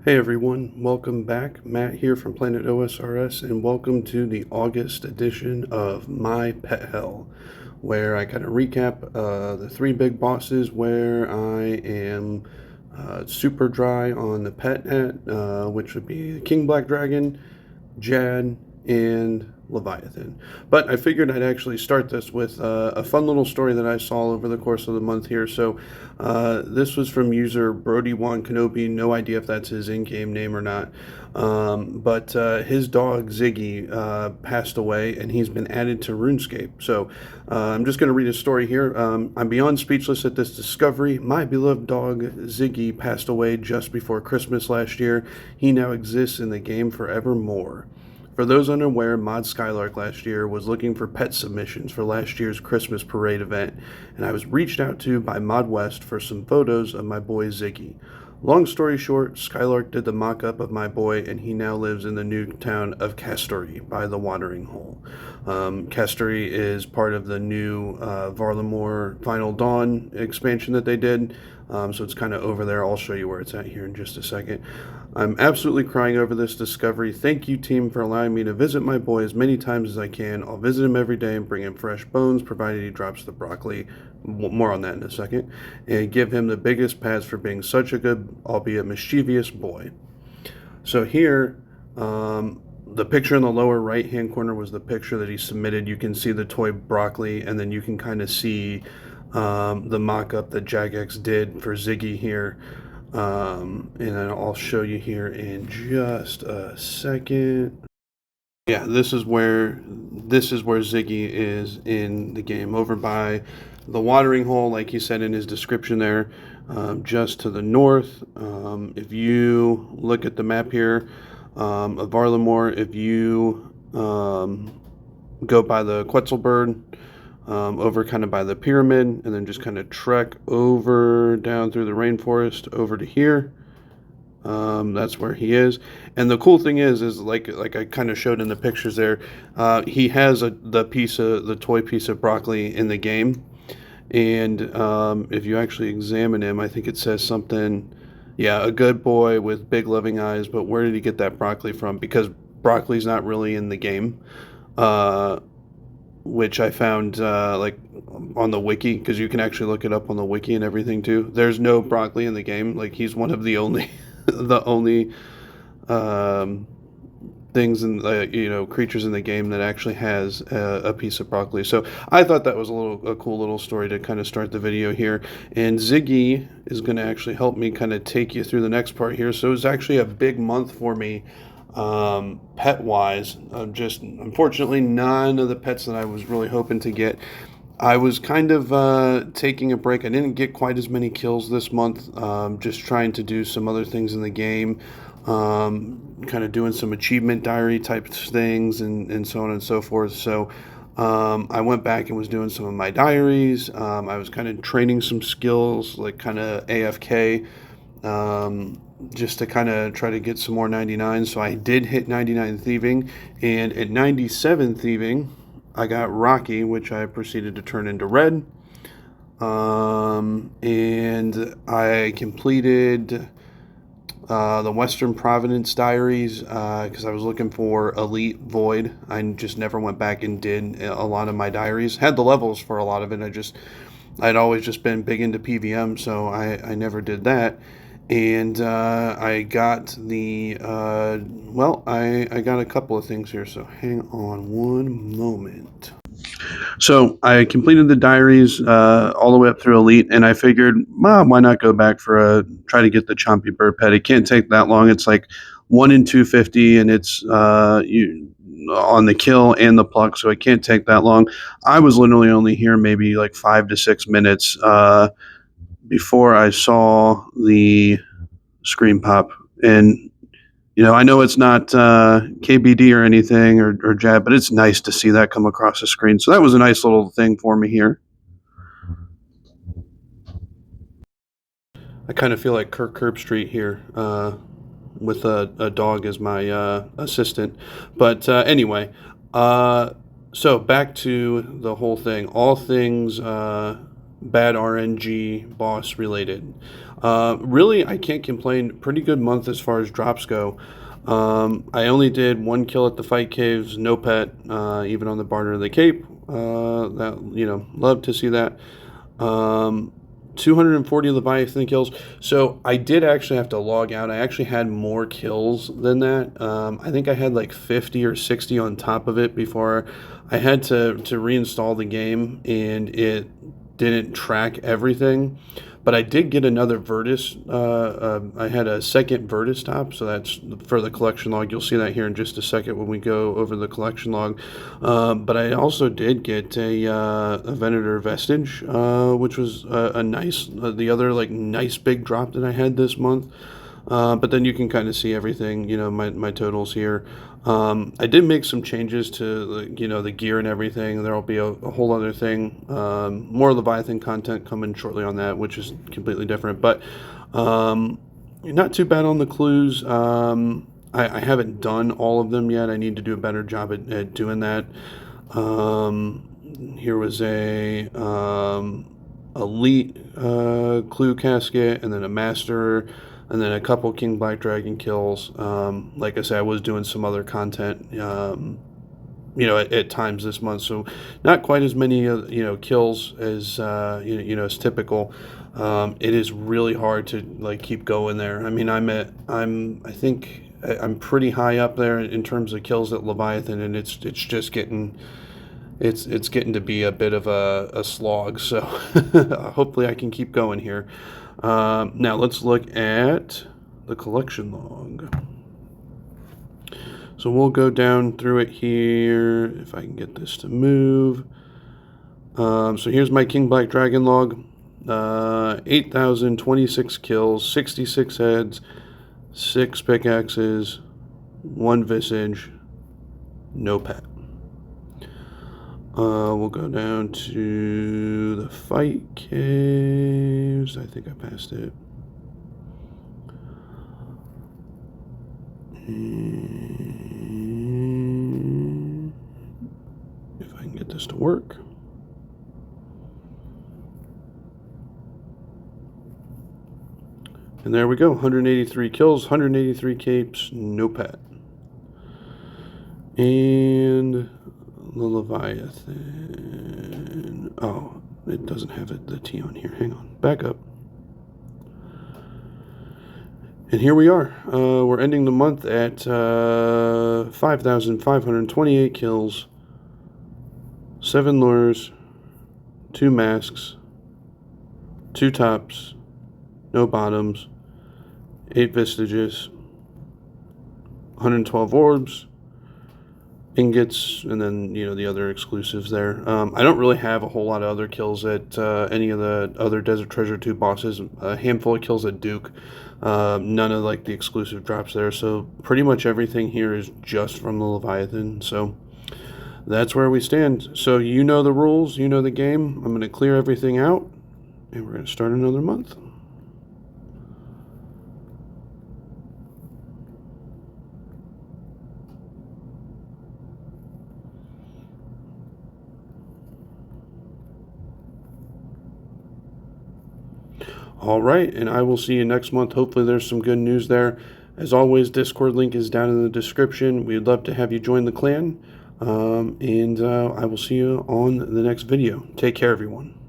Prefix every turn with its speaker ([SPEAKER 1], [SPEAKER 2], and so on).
[SPEAKER 1] Hey everyone, welcome back. Matt here from Planet OSRS, and welcome to the August edition of My Pet Hell, where I kind of recap the three big bosses where I am super dry on the pet net, which would be King Black Dragon, Jad, and Leviathan. But I figured I'd actually start this with a fun little story that I saw over the course of the month here. So this was from user Brody Wan Kenobi. No idea if that's his in-game name or not. But his dog Ziggy passed away, and he's been added to RuneScape. So I'm just going to read a story here. I'm beyond speechless at this discovery. My beloved dog Ziggy passed away just before Christmas last year. He now exists in the game forevermore. For those unaware, Mod Skylark last year was looking for pet submissions for last year's Christmas parade event, and I was reached out to by Mod West for some photos of my boy Ziggy. Long story short, Skylark did the mock-up of my boy, and he now lives in the new town of Castory by the watering hole. Castory is part of the new Varlamore Final Dawn expansion that they did, so it's kind of over there. I'll show you where it's at here in just a second. I'm absolutely crying over this discovery. Thank you, team, for allowing me to visit my boy as many times as I can. I'll visit him every day and bring him fresh bones, provided he drops the broccoli. More on that in a second. And give him the biggest pats for being such a good, albeit mischievous boy. So here, the picture in the lower right-hand corner was the picture that he submitted. You can see the toy broccoli, and then you can kind of see the mock-up that Jagex did for Ziggy here. And then I'll show you here in just a second. Yeah, this is where Ziggy is in the game, over by the watering hole, like he said in his description there, just to the north. If you look at the map here of Varlamore, if you go by the Quetzalbird, over kind of by the pyramid, and then just kind of trek over down through the rainforest over to here. That's where he is. And the cool thing is like I kind of showed in the pictures there, he has the toy piece of broccoli in the game. And if you actually examine him, I think it says something, yeah, a good boy with big loving eyes. But where did he get that broccoli from? Because broccoli's not really in the game. Which I found like on the wiki, because you can actually look it up on the wiki and everything too. There's no broccoli in the game. Like, he's one of the only the only things in creatures in the game that actually has a piece of broccoli. So I thought that was a cool little story to kind of start the video here. And Ziggy is going to actually help me kind of take you through the next part here. So it was actually a big month for me pet wise. Just unfortunately none of the pets that I was really hoping to get. I was kind of taking a break. I didn't get quite as many kills this month, just trying to do some other things in the game, kind of doing some achievement diary type things and so on and so forth. So I went back and was doing some of my diaries. I was kind of training some skills, like kind of AFK, just to kind of try to get some more 99. So I did hit 99 thieving, and at 97 thieving I got Rocky, which I proceeded to turn into red. And I completed the Western Providence diaries because I was looking for Elite Void. I just never went back and did a lot of my diaries. Had the levels for a lot of it. I'd always just been big into PVM, so I never did that. And I got I got a couple of things here, so hang on one moment. So I completed the diaries all the way up through Elite, and I figured, well, why not go back for try to get the Chompy Bird pet. It can't take that long. It's like 1 in 250, and it's on the kill and the pluck, so it can't take that long. I was literally only here maybe like 5 to 6 minutes before I saw the screen pop. And I know it's not KBD or anything or Jab, but it's nice to see that come across the screen. So that was a nice little thing for me here. I kind of feel like Kirk Herbstreit here with a dog as my assistant. But anyway, so back to the whole thing. All things bad RNG boss related. Really, I can't complain. Pretty good month as far as drops go. I only did 1 kill at the fight caves, no pet, even on the Barter of the Cape. That, you know, love to see that. 240 Leviathan kills. So I did actually have to log out. I actually had more kills than that. I think I had like 50 or 60 on top of it before I had to reinstall the game, and it didn't track everything. But I did get another Virtus. I had a second Virtus top, so that's for the collection log. You'll see that here in just a second when we go over the collection log. But I also did get a Venator Vestige, which was a nice, the other like nice big drop that I had this month. But then you can kind of see everything, you know, my totals here. I did make some changes to, you know, the gear and everything. There'll be a whole other thing. More Leviathan content coming shortly on that, which is completely different. But not too bad on the clues. I haven't done all of them yet. I need to do a better job at doing that. Here was a elite clue casket, and then a master, and then a couple King Black Dragon kills. Like I said, I was doing some other content, you know, at times this month, so not quite as many, you know, kills as you know, as typical. It is really hard to like keep going there. I mean, I think I'm pretty high up there in terms of kills at Leviathan, and it's just getting. It's getting to be a bit of a slog, so hopefully I can keep going here. Now let's look at the collection log. So we'll go down through it here, if I can get this to move. So here's my King Black Dragon log. 8,026 kills, 66 heads, 6 pickaxes, 1 visage, no pet. We'll go down to the fight caves. I think I passed it. If I can get this to work. And there we go, 183 kills, 183 capes, no pet. And the Leviathan. Oh, it doesn't have the T on here. Hang on. Back up. And here we are. We're ending the month at 5,528 kills, 7 lures, 2 masks, 2 tops, no bottoms, 8 vestiges, 112 orbs, ingots, and then, you know, the other exclusives there. I don't really have a whole lot of other kills at any of the other Desert Treasure 2 bosses. A handful of kills at Duke. None of like the exclusive drops there. So pretty much everything here is just from the Leviathan. So that's where we stand. So you know the rules, you know the game. I'm going to clear everything out, and we're going to start another month. All right, and I will see you next month. Hopefully there's some good news there. As always, Discord link is down in the description. We'd love to have you join the clan. And I will see you on the next video. Take care, everyone.